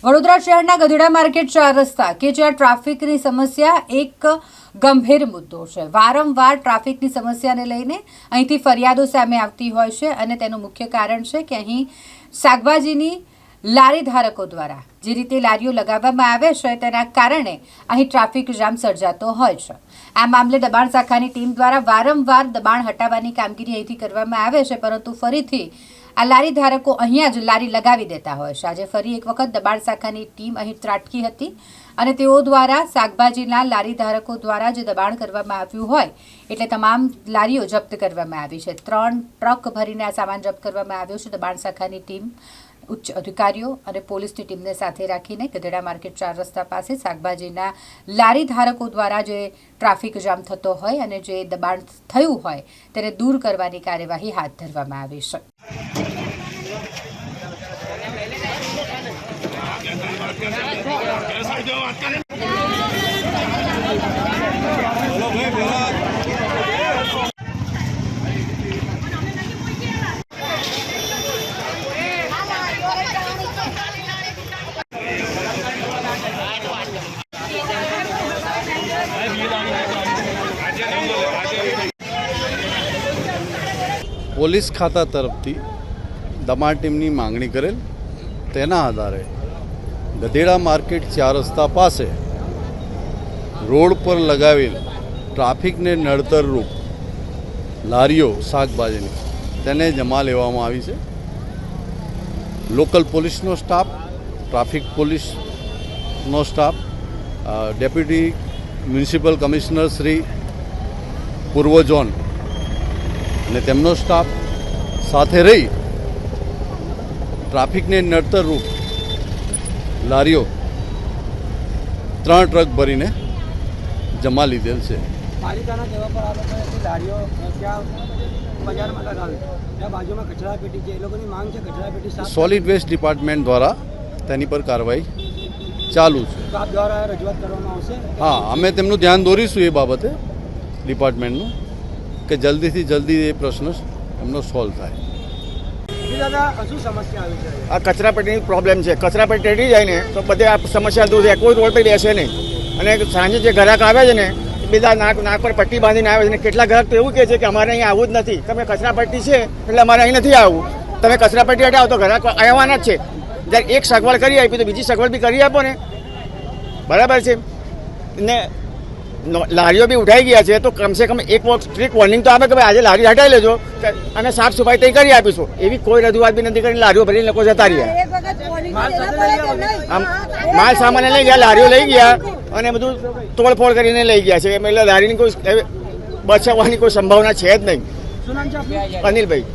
વડોદરા શહેરના ગધેડા માર્કેટ 4 રસ્તા કે જ્યાં ટ્રાફિકની સમસ્યા એક ગંભીર મુદ્દો છે। વારંવાર ટ્રાફિકની સમસ્યાને લઈને અહીંથી ફરિયાદો સામે આવતી હોય છે અને તેનું મુખ્ય કારણ છે કે અહીં શાકભાજીની લારી ધારકો દ્વારા જે રીતે લારીઓ લગાવવામાં આવે છે તેના કારણે અહીં ટ્રાફિક જામ સર્જાતો હોય છે। આ મામલે દબાણ શાખાની ટીમ દ્વારા વારંવાર દબાણ હટાવવાની કામગીરી અહીંથી કરવામાં આવે છે, પરંતુ ફરીથી આ લારી ધારકો અહીંયા જ લારી લગાવી દેતા હોય છે। આજે ફરી એક વખત દબાણ શાખાની ટીમ અહીં ત્રાટકી હતી અને તેઓ દ્વારા શાકભાજીના લારી ધારકો દ્વારા જે દબાણ કરવામાં આવ્યું હોય એટલે તમામ લારીઓ જપ્ત કરવામાં આવી છે। 3 ટ્રક ભરીને આ સામાન જપ્ત કરવામાં આવ્યો છે। દબાણ શાખાની ટીમ ઉચ્ચ અધિકારીઓ અને પોલીસની ટીમને સાથે રાખીને ગધેડા માર્કેટ 4 રસ્તા પાસે શાકભાજીના લારી ધારકો દ્વારા જે ટ્રાફિક જામ થતો હોય અને જે દબાણ થયું હોય તેને દૂર કરવાની કાર્યવાહી હાથ ધરવામાં આવી છે। પોલીસ ખાતા તરફથી દબાણ ટીમની માંગણી કરેલ તેના આધારે ગધેડા માર્કેટ 4 રસ્તા પાસે રોડ પર લગાવેલ ટ્રાફિકને નડતરરૂપ લારીઓ શાકભાજીની તેને જમા લેવામાં આવી છે। લોકલ પોલીસનો સ્ટાફ, ટ્રાફિક પોલીસનો staff, deputy municipal commissioner Shri પૂર્વ ઝોન અને તેમનો સ્ટાફ સાથે રહી ટ્રાફિકને નડતરરૂપ લારીઓ 3 ટ્રક ભરીને જમા લીધેલ છે। પાલિકાના કહેવા પર આ લોકોએ લારીઓ ત્યાં બજારમાં લગાવી, ત્યાં બાજુમાં કચરાપેટી છે, એ લોકોની માંગ છે કચરાપેટી સાફ। સોલિડ વેસ્ટ ડિપાર્ટમેન્ટ દ્વારા તેની પર કાર્યવાહી ચાલુ છે। સ્ટાફ દ્વારા રજૂઆત કરવામાં આવશે। હા, અમે તેમનું ધ્યાન દોરીશું એ બાબતે ડિપાર્ટમેન્ટનું કે જલ્દીથી જલ્દી એ પ્રશ્ન એમનો સોલ્વ થાય। દાદા શું સમસ્યા આવી છે? આ કચરાપેટીની પ્રોબ્લેમ છે। કચરાપેટી રેડી જાય ને તો બધે આ સમસ્યા દૂર થાય, કોઈ રોડ પર બેસે નહીં। અને સાંજે જે ગ્રાહક આવે છે ને એ બધા નાક પર પટ્ટી બાંધીને આવે છે ને કેટલા ગ્રાહક તો એવું કહે છે કે અમારે અહીં આવવું જ નથી, તમે કચરાપટ્ટી છે એટલે અમારે અહીં નથી આવવું, તમે કચરાપટ્ટી હટાવો તો ગ્રાહક આવવાના જ છે। જ્યારે એક સગવડ કરી આપી તો બીજી સગવડ બી કરી આપો ને, બરાબર છે ને। લારીઓ બી ઉઠાઈ ગયા છે તો કમસે કમ એક સ્ટ્રિક્ટ વોર્નિંગ તો આપે કે ભાઈ આજે લારી હટાવી લેજો અને સાફ સફાઈ તઈ કરી આપીશું। એવી કોઈ રજૂઆત બી નથી કરી, લારીઓ ભરીને લોકો જતા રહ્યા। માલ સામાન લઈ ગયા, લારીઓ લઈ ગયા અને બધું તોડફોડ કરીને લઈ ગયા છે। એટલે લારીની કોઈ બચાવવાની કોઈ સંભાવના છે જ નહીં। શું નામ છે આપનું? અનિલભાઈ।